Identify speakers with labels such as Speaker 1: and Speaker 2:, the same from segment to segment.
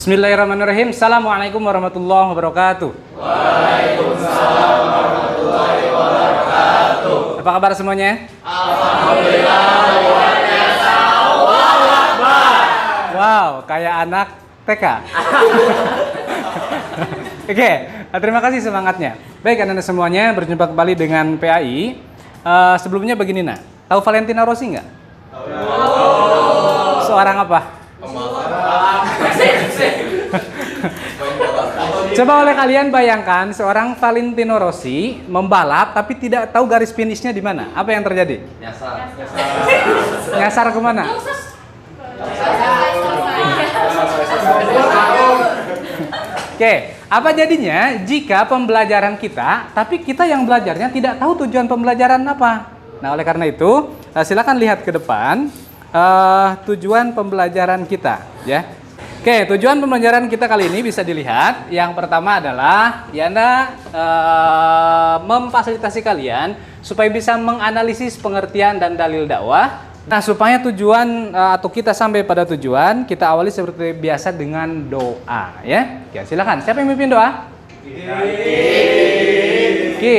Speaker 1: Bismillahirrahmanirrahim. Assalamualaikum warahmatullahi wabarakatuh.
Speaker 2: Waalaikumsalam warahmatullahi wabarakatuh.
Speaker 1: Apa kabar semuanya?
Speaker 2: Alhamdulillah luar biasa. Allahu Akbar.
Speaker 1: Wow, kayak anak TK. Oke, terima kasih semangatnya. Baik, anak-anak semuanya, berjumpa kembali dengan PAI. Sebelumnya begini, nak. Tahu Valentino Rossi nggak? Tahu. Seorang apa? Coba oleh kalian bayangkan seorang Valentino Rossi membalap tapi tidak tahu garis finishnya di mana. Apa yang terjadi? Nyasar kemana? Oke, apa jadinya jika pembelajaran kita, tapi kita yang belajarnya tidak tahu tujuan pembelajaran apa? Nah, oleh karena itu, silakan lihat ke depan tujuan pembelajaran kita, ya. Oke, tujuan pembelajaran kita kali ini bisa dilihat. Yang pertama adalah Yanda memfasilitasi kalian supaya bisa menganalisis pengertian dan dalil dakwah. Nah, supaya tujuan atau kita sampai pada tujuan, kita awali seperti biasa dengan doa, ya. Oke, silakan. Siapa yang memimpin doa? Ki.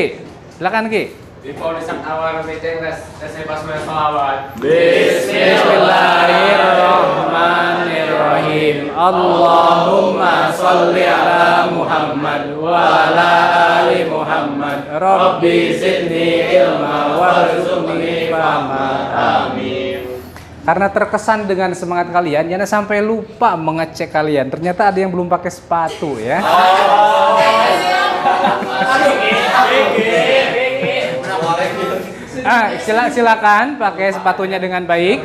Speaker 1: Silakan, Ki. Bismillahirrahmanirrahim. Allahumma sholli ala Muhammad wa ala ali Muhammad. Rabbi zidni ilma warzuqni fahma. Amin. Karena terkesan dengan semangat kalian, Yana sampai lupa mengecek kalian. Ternyata ada yang belum pakai sepatu, ya. Silakan pakai sepatunya dengan baik.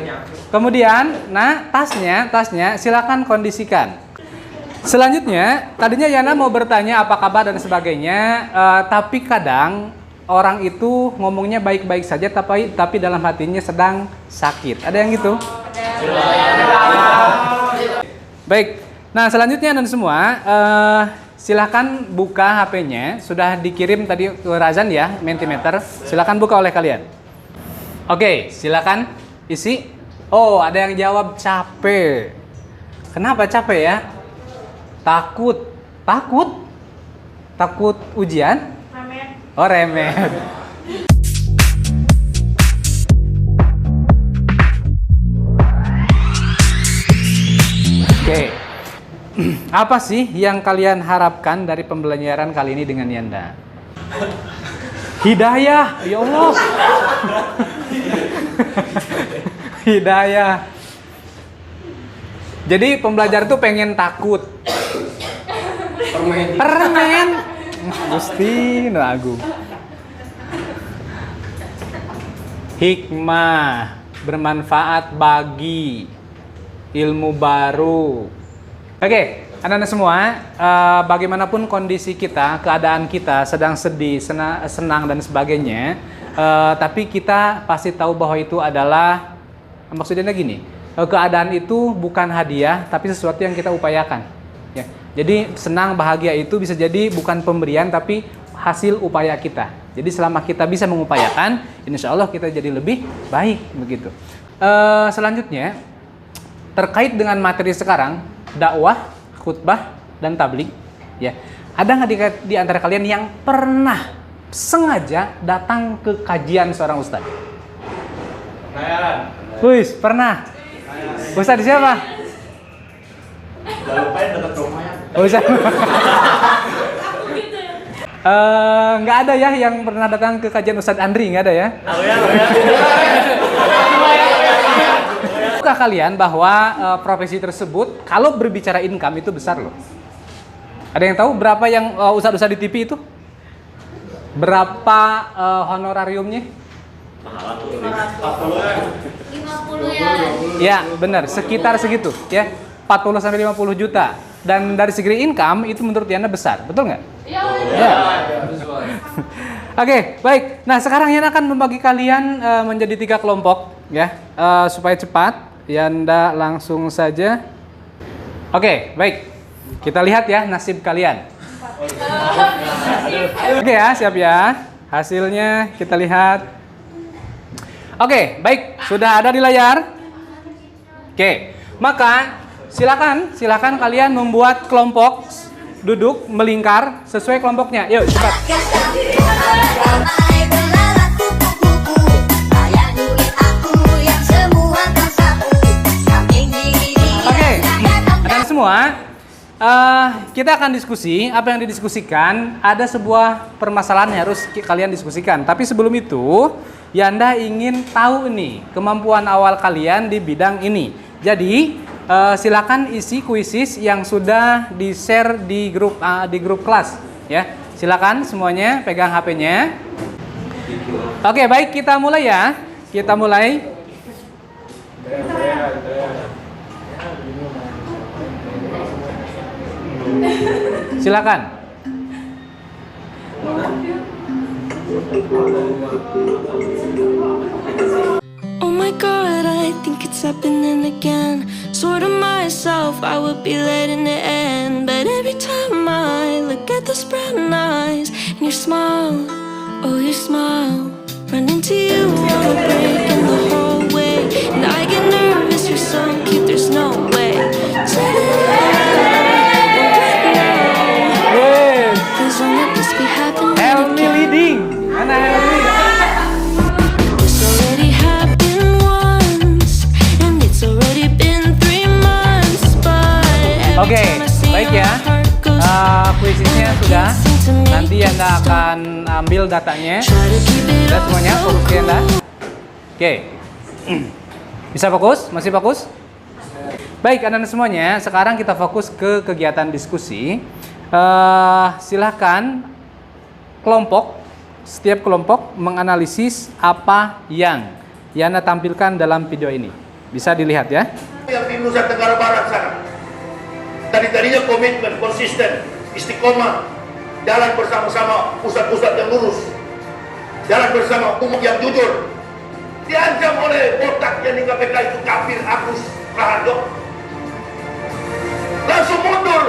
Speaker 1: Kemudian, nah tasnya silakan kondisikan. Selanjutnya, tadinya Yana mau bertanya apa kabar dan sebagainya, tapi kadang orang itu ngomongnya baik-baik saja, tapi dalam hatinya sedang sakit. Ada yang gitu? Baik. Nah, selanjutnya dan semua, silakan buka HP-nya. Sudah dikirim tadi ke Razan ya, Mentimeter. Silakan buka oleh kalian. Oke, silakan isi. Oh, ada yang jawab capek. Kenapa capek ya? Takut ujian? Remet. Oh, remet. Oke. Apa sih yang kalian harapkan dari pembelajaran kali ini dengan Yanda? Hidayah, ya Allah. Hidayah. Jadi pembelajar tuh pengen takut. Permen. Gusti nu agung. Hikmah, bermanfaat bagi ilmu baru. Oke, anak-anak semua, bagaimanapun kondisi kita, keadaan kita sedang sedih, senang dan sebagainya, tapi kita pasti tahu bahwa itu adalah, maksudnya gini, keadaan itu bukan hadiah, tapi sesuatu yang kita upayakan. Ya. Jadi senang, bahagia itu bisa jadi bukan pemberian, tapi hasil upaya kita. Jadi selama kita bisa mengupayakan, insya Allah kita jadi lebih baik begitu. Selanjutnya, terkait dengan materi sekarang, dakwah, khutbah, dan tabligh, ya. Ada nggak di antara kalian yang pernah sengaja datang ke kajian seorang ustadz? Wih, pernah. Ustadz siapa? Ustadz. Nggak ada ya yang pernah datang ke kajian Ustadz Andri, nggak ada ya? Tahukah kalian bahwa profesi tersebut kalau berbicara income itu besar loh? Ada yang tahu berapa yang ustadz-ustadz di TV itu? Berapa honorariumnya?
Speaker 3: 50 ya.
Speaker 1: Ya, benar, sekitar segitu ya. 40 sampai 50 juta. Dan dari segi income itu menurut Yana besar, betul nggak?
Speaker 3: Ya.
Speaker 1: Oke, baik. Nah, sekarang Yana akan membagi kalian menjadi 3 kelompok ya, supaya cepat. Yanda langsung saja. Oke, baik. Kita lihat ya nasib kalian. Oke ya, siap ya. Hasilnya kita lihat. Oke, baik. Sudah ada di layar? Oke, maka Silakan kalian membuat kelompok duduk melingkar sesuai kelompoknya. Yuk, cepat. Oke, ada semua. Kita akan diskusi. Apa yang didiskusikan, ada sebuah permasalahan yang harus kalian diskusikan. Tapi sebelum itu, Yanda ingin tahu nih kemampuan awal kalian di bidang ini. Jadi silakan isi kuisis yang sudah di-share di grup kelas ya. Silakan semuanya pegang HP-nya. Oke, baik, kita mulai ya. Kita mulai. Silakan.
Speaker 4: Oh my God, I think it's happening again. Sort of myself, I would be letting it end. But every time I look at those brown eyes and your smile, oh your smile, run into you on a break in the hallway, and I get nervous, you're so cute, there's no way. Say
Speaker 1: Yes.
Speaker 4: cause all of this be happening
Speaker 1: Helmi
Speaker 4: again.
Speaker 1: leading. Mana Helmi?
Speaker 4: It's already happened once, and it's already been 3 months, but every
Speaker 1: Oke,
Speaker 4: time I see
Speaker 1: baik
Speaker 4: your
Speaker 1: ya.
Speaker 4: heart goes
Speaker 1: Kuisisnya sudah. Nanti Yanda akan ambil datanya.
Speaker 4: try to keep it
Speaker 1: Sudah
Speaker 4: all
Speaker 1: semuanya,
Speaker 4: so
Speaker 1: fokus ke Yanda.
Speaker 4: cool.
Speaker 1: Oke. Bisa fokus? Masih fokus? Baik, anak-anak semuanya, sekarang kita fokus ke kegiatan diskusi. Silahkan setiap kelompok menganalisis apa yang Yana tampilkan dalam video ini. Bisa dilihat ya.
Speaker 2: Yang di Nusa Tenggara Barat sana. Tadinya komitmen, konsisten, istiqomah, jalan bersama-sama pusat-pusat yang lurus, jalan bersama umat yang jujur. Diancam oleh botak yang di KPK itu kafir Agus Raharjo. Langsung mundur.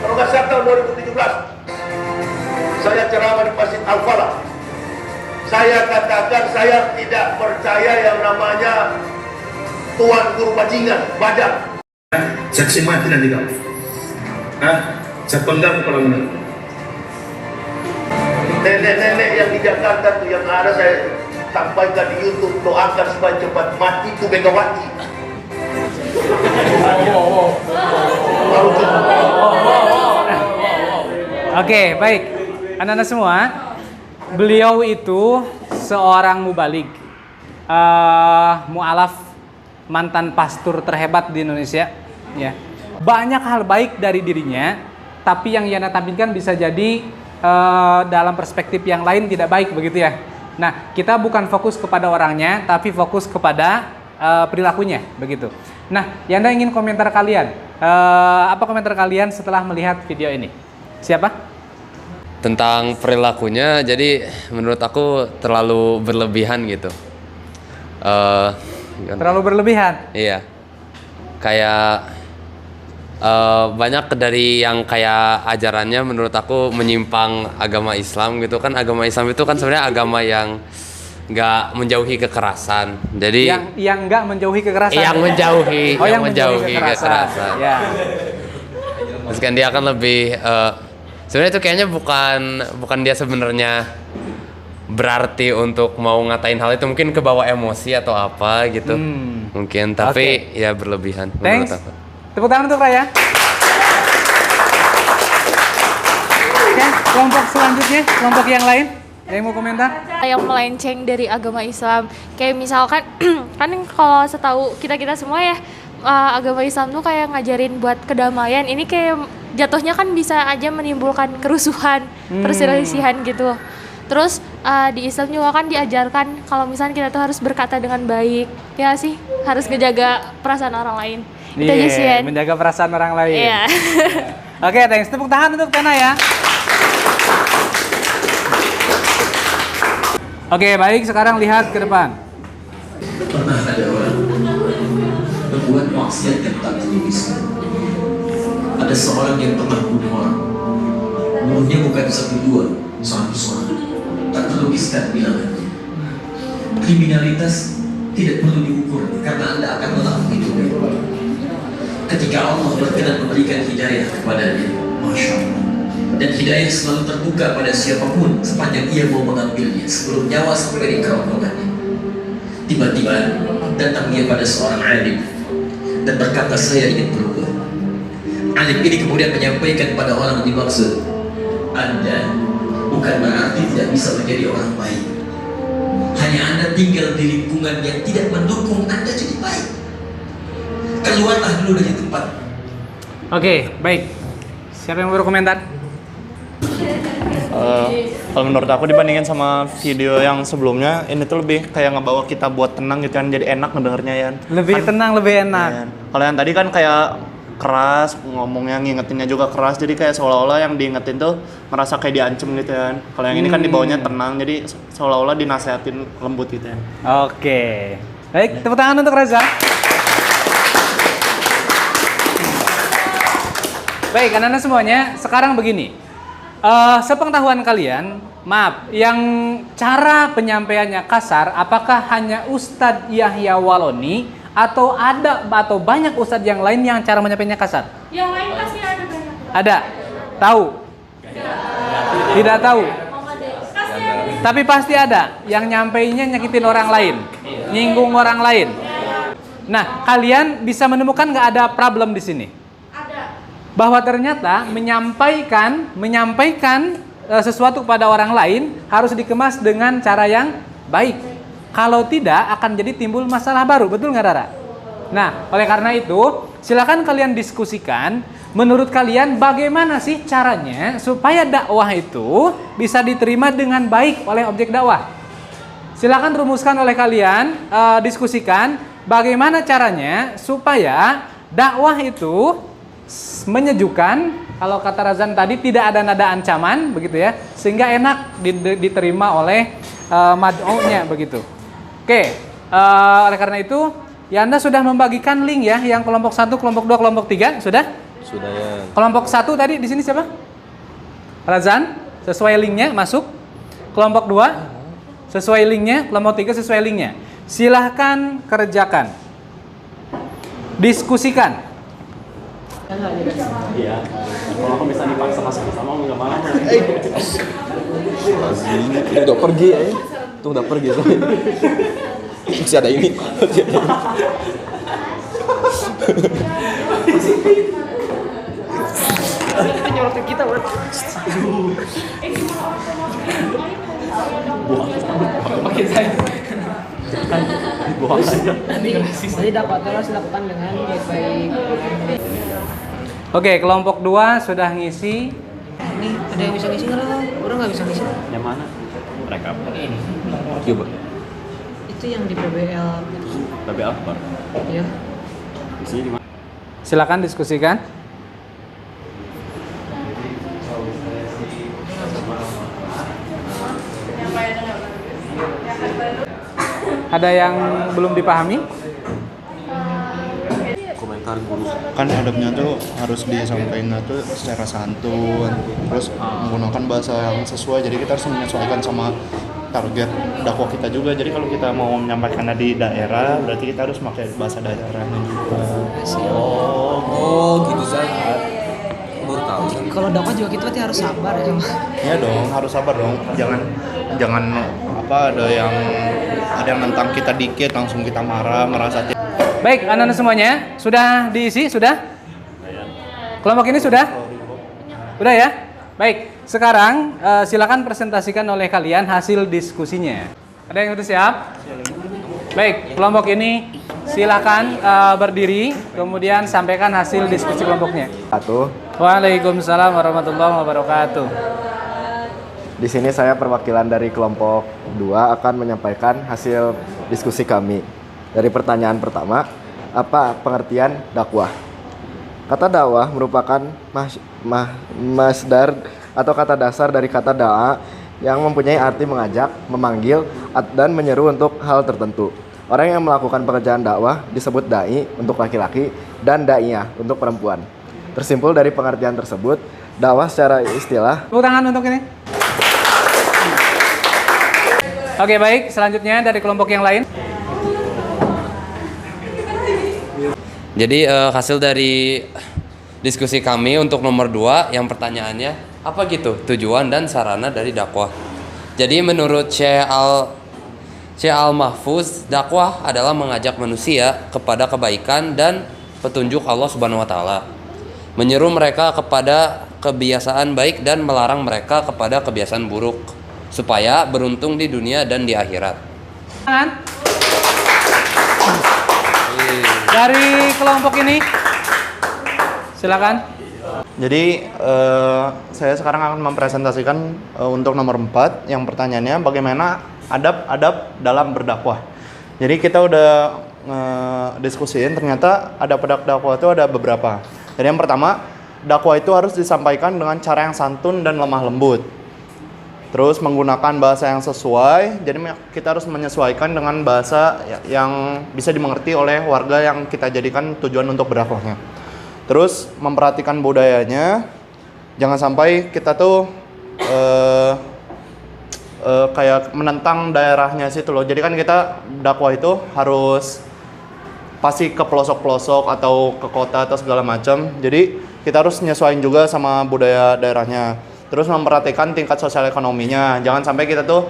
Speaker 2: Kalau nggak salah tahun 2017, saya ceramah di Masjid Al-Falah. Saya katakan saya tidak percaya yang namanya Tuan Guru Bajingan, Badang. Saksi mati nanti kau. Saya penggang kepala menang. Nenek-nenek yang di Jakarta tuh yang ada saya sampaikan di YouTube, doakan supaya cepat mati tuh Megawati.
Speaker 1: Oke, baik. Anak-anak semua, beliau itu seorang mubalik, mu'alaf, mantan pastor terhebat di Indonesia. Ya, banyak hal baik dari dirinya, tapi yang Yana tampilkan bisa jadi dalam perspektif yang lain tidak baik, begitu ya. Nah, kita bukan fokus kepada orangnya, tapi fokus kepada perilakunya, begitu. Nah, Yana ingin komentar kalian. Apa komentar kalian setelah melihat video ini? Siapa?
Speaker 5: Tentang perilakunya, jadi menurut aku terlalu berlebihan gitu.
Speaker 1: Terlalu berlebihan.
Speaker 5: Iya, kayak banyak dari yang kayak ajarannya menurut aku menyimpang agama Islam gitu kan. Agama Islam itu kan sebenarnya agama yang nggak menjauhi kekerasan. Jadi
Speaker 1: yang nggak menjauhi kekerasan.
Speaker 5: yang menjauhi,
Speaker 1: Oh,
Speaker 5: yang menjauhi kekerasan.
Speaker 1: Ya.
Speaker 5: Terus kan dia akan lebih sebenarnya itu kayaknya bukan dia sebenarnya berarti untuk mau ngatain hal itu, mungkin kebawa emosi atau apa gitu. Mungkin, tapi ya berlebihan menurut
Speaker 1: Thanks.
Speaker 5: aku.
Speaker 1: Tepuk tangan untuk Raya. Oke, kelompok selanjutnya, kelompok yang lain. Yang mau komentar?
Speaker 3: Yang melenceng dari agama Islam. Kayak misalkan, kan kalau setahu kita semua ya, agama Islam tuh kayak ngajarin buat kedamaian. Ini kayak jatuhnya kan bisa aja menimbulkan kerusuhan, perselisihan gitu. Terus di Islam juga kan diajarkan kalau misalnya kita tuh harus berkata dengan baik, ya sih, harus ngejaga perasaan orang lain. Itu aja sih, Yan.
Speaker 1: Menjaga perasaan orang lain.
Speaker 3: Iya.
Speaker 1: Oke, thanks. Tepuk tangan untuk Tena ya. Oke, baik. Sekarang lihat ke depan.
Speaker 6: Pernah ada orang berbuat maksiat yang tak tertulis. Ada seorang yang pernah bunuh orang. Bunuhnya bukan 1, 2, 100 orang. Tak terlukiskan bilangannya. Kriminalitas tidak perlu diukur karena Anda akan lelah hidupnya. ketika Allah berkenan memberikan hidayah kepadanya. Masya Allah. Dan hidayah selalu terbuka pada siapapun sepanjang ia mau mengambilnya sebelum nyawa sampai di kerongkongannya. Tiba-tiba datang dia pada seorang alim dan berkata, saya ingin berubah. Alim ini kemudian menyampaikan pada orang dimaksud, Anda bukan berarti tidak bisa menjadi orang baik. Hanya Anda tinggal di lingkungan yang tidak mendukung Anda jadi baik. Keluarlah dulu dari tempat.
Speaker 1: Oke, baik. Siapa yang berkomentar?
Speaker 7: Kalau menurut aku dibandingin sama video yang sebelumnya, ini tuh lebih kayak ngebawa kita buat tenang gitu kan, jadi enak ngedengernya ya.
Speaker 1: Lebih tenang, lebih enak.
Speaker 7: Ya. Kalau yang tadi kan kayak keras, ngomongnya ngingetinnya juga keras, jadi kayak seolah-olah yang diingetin tuh merasa kayak diancem gitu kan. Kalau yang ini kan dibawanya tenang, jadi seolah-olah dinasehatin lembut gitu ya.
Speaker 1: Oke. Baik, tepuk tangan untuk Reza. Baik, anak-anak semuanya, sekarang begini. Sepengetahuan kalian, maaf, yang cara penyampaiannya kasar, apakah hanya Ustadz Yahya Waloni atau banyak Ustadz yang lain yang cara menyampaikannya kasar?
Speaker 3: Yang lain pasti ada banyak.
Speaker 1: Ada? Tahu? Tidak tahu? Tapi pasti ada yang nyampainya nyakitin orang lain, nyinggung orang lain. Nah, kalian bisa menemukan nggak ada problem di sini? Bahwa ternyata menyampaikan sesuatu kepada orang lain harus dikemas dengan cara yang baik. Kalau tidak akan jadi timbul masalah baru, betul nggak Rara? Nah, oleh karena itu silakan kalian diskusikan. Menurut kalian bagaimana sih caranya supaya dakwah itu bisa diterima dengan baik oleh objek dakwah? Silakan rumuskan oleh kalian, diskusikan bagaimana caranya supaya dakwah itu menyejukkan, kalau kata Razan tadi tidak ada nada ancaman begitu ya, sehingga enak diterima oleh mad'unya begitu. Oke, oleh karena itu ya Anda sudah membagikan link ya, yang kelompok 1, kelompok 2, kelompok 3 sudah? Sudah ya. Kelompok 1 tadi di sini siapa? Razan, sesuai linknya masuk. Kelompok 2 sesuai linknya, kelompok 3 sesuai linknya. Silahkan kerjakan. Diskusikan.
Speaker 7: Iya. Kalau aku bisa dipaksa masuk sama nggak mau.
Speaker 8: Ini udah pergi ya. Tuh udah pergi soalnya. Masih ada ini.
Speaker 9: Nyorotin kita, Bro.
Speaker 1: Makin saya.
Speaker 7: Buang aja.
Speaker 9: Jadi dapat terus dilakukan dengan baik-baik.
Speaker 1: Oke, kelompok 2 sudah ngisi.
Speaker 9: Ini ada yang bisa ngisi nggak? Orang nggak bisa ngisi.
Speaker 7: Yang mana? Mereka apa?
Speaker 9: Ini.
Speaker 8: Coba.
Speaker 9: Itu yang di PBL.
Speaker 7: PBL apa?
Speaker 9: Iya.
Speaker 7: Di sini di mana?
Speaker 1: Silakan diskusikan. Ada yang belum dipahami?
Speaker 8: Komentar guru.
Speaker 7: Kan adabnya tuh harus disampaikan tuh secara santun, terus menggunakan bahasa yang sesuai. Jadi kita harus menyesuaikan sama target dakwah kita juga. Jadi kalau kita mau menyampaikannya di daerah, berarti kita harus pakai bahasa daerahnya juga.
Speaker 8: Oh, gitu saya. Baru tahu.
Speaker 9: Kalau dakwah juga kita berarti harus sabar ya.
Speaker 7: Iya dong, harus sabar dong. Jangan ada yang nentang kita dikit langsung kita marah, merasa.
Speaker 1: Baik, anak-anak semuanya sudah diisi, sudah? Kelompok ini sudah? Sudah ya? Baik, sekarang silakan presentasikan oleh kalian hasil diskusinya. Ada yang sudah siap? Baik, kelompok ini silakan berdiri, kemudian sampaikan hasil diskusi kelompoknya. Waalaikumsalam warahmatullahi wabarakatuh.
Speaker 10: Di sini saya perwakilan dari kelompok 2 akan menyampaikan hasil diskusi kami. Dari pertanyaan pertama, apa pengertian dakwah? Kata dakwah merupakan masdar atau kata dasar dari kata da'a yang mempunyai arti mengajak, memanggil, dan menyeru untuk hal tertentu. Orang yang melakukan pekerjaan dakwah disebut da'i untuk laki-laki dan da'iyah untuk perempuan. Tersimpul dari pengertian tersebut, dakwah secara istilah.
Speaker 1: Tepuk tangan untuk ini. Oke, baik, selanjutnya dari kelompok yang lain.
Speaker 5: Jadi hasil dari diskusi kami untuk nomor 2 yang pertanyaannya apa gitu tujuan dan sarana dari dakwah. Jadi menurut Syekh Al-Mahfuz, dakwah adalah mengajak manusia kepada kebaikan dan petunjuk Allah Subhanahu wa taala. Menyeru mereka kepada kebiasaan baik dan melarang mereka kepada kebiasaan buruk supaya beruntung di dunia dan di akhirat.
Speaker 1: Dari kelompok ini silakan.
Speaker 7: Jadi saya sekarang akan mempresentasikan untuk nomor 4 yang pertanyaannya bagaimana adab-adab dalam berdakwah. Jadi kita udah diskusiin ternyata adab-adab dakwah itu ada beberapa. Jadi yang pertama, dakwah itu harus disampaikan dengan cara yang santun dan lemah lembut. Terus menggunakan bahasa yang sesuai, jadi kita harus menyesuaikan dengan bahasa yang bisa dimengerti oleh warga yang kita jadikan tujuan untuk berdakwahnya. Terus memperhatikan budayanya, jangan sampai kita tuh kayak menentang daerahnya situ loh. Jadi kan kita dakwah itu harus pasti ke pelosok-pelosok atau ke kota atau segala macam. Jadi kita harus nyesuaiin juga sama budaya daerahnya. Terus memperhatikan tingkat sosial ekonominya. Jangan sampai kita tuh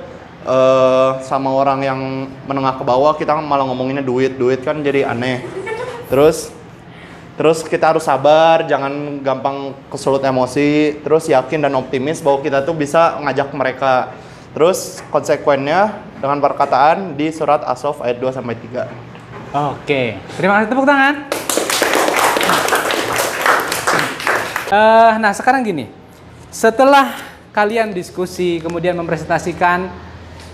Speaker 7: sama orang yang menengah ke bawah kita malah ngomonginnya duit kan jadi aneh. Terus kita harus sabar, jangan gampang kesulut emosi. Terus yakin dan optimis bahwa kita tuh bisa ngajak mereka. Terus konsekuennya dengan perkataan di surat As-Saff ayat 2-3.
Speaker 1: Oke, terima kasih, tepuk tangan. Nah sekarang gini, setelah kalian diskusi kemudian mempresentasikan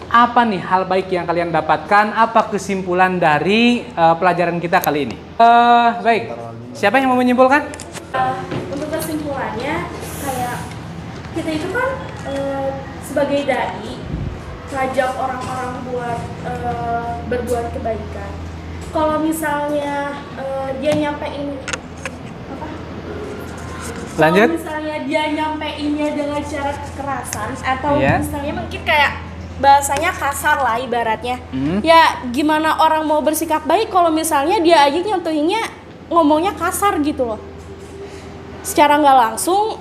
Speaker 1: apa nih hal baik yang kalian dapatkan, apa kesimpulan dari pelajaran kita kali ini? Baik, siapa yang mau menyimpulkan?
Speaker 11: Untuk kesimpulannya, kayak kita itu kan sebagai dai ngajak orang-orang buat berbuat kebaikan. Kalau misalnya dia nyampein apa?
Speaker 1: Lanjut.
Speaker 11: Kalau misalnya dia nyampeinnya dengan cara kekerasan atau misalnya mungkin kayak bahasanya kasar lah ibaratnya. Ya gimana orang mau bersikap baik kalau misalnya dia aja nyontohinnya ngomongnya kasar gitu loh. Secara nggak langsung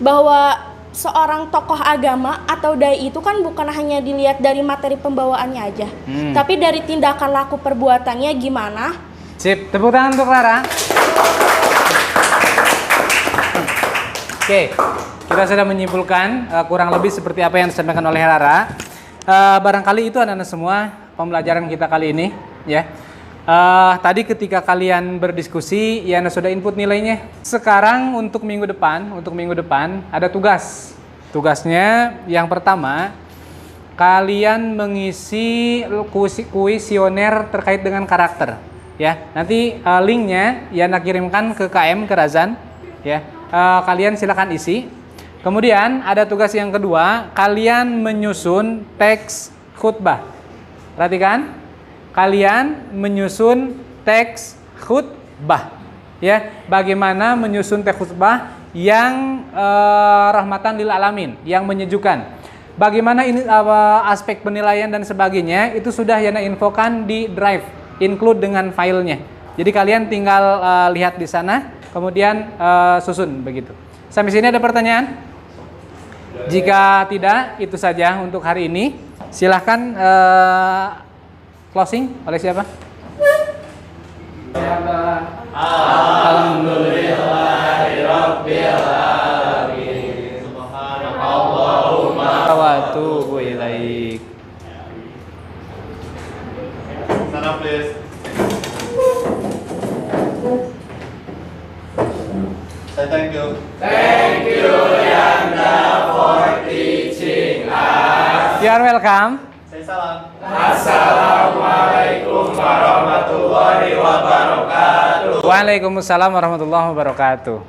Speaker 11: bahwa seorang tokoh agama atau dai itu kan bukan hanya dilihat dari materi pembawaannya aja, tapi dari tindakan laku perbuatannya gimana.
Speaker 1: Sip, tepuk tangan untuk Lara. Oke, kita sudah menyimpulkan kurang lebih seperti apa yang disampaikan oleh Lara. Barangkali itu anak-anak semua pembelajaran kita kali ini, ya. Tadi ketika kalian berdiskusi, ya Anda sudah input nilainya. Sekarang untuk minggu depan ada tugas. Tugasnya yang pertama, kalian mengisi kuesioner terkait dengan karakter. Ya, nanti linknya ya Anda kirimkan ke KM ke Razan. Ya, kalian silakan isi. Kemudian ada tugas yang kedua, kalian menyusun teks khutbah. Perhatikan. Kalian menyusun teks khutbah, ya. Bagaimana menyusun teks khutbah yang rahmatan lil alamin, yang menyejukkan. Bagaimana ini aspek penilaian dan sebagainya itu sudah Yana infokan di Drive, include dengan filenya. Jadi kalian tinggal lihat di sana, kemudian susun begitu. Sampai sini ada pertanyaan? Jika tidak, itu saja untuk hari ini. Silahkan closing oleh siapa? Alhamdulillahirabbil alamin. Subhanakallahumma wa atubu ilaik.
Speaker 7: Sana please. Say thank you.
Speaker 1: Thank you Yanda for teaching us. You are welcome.
Speaker 7: Say salam.
Speaker 1: Assalamualaikum warahmatullahi wabarakatuh. Waalaikumsalam warahmatullahi wabarakatuh.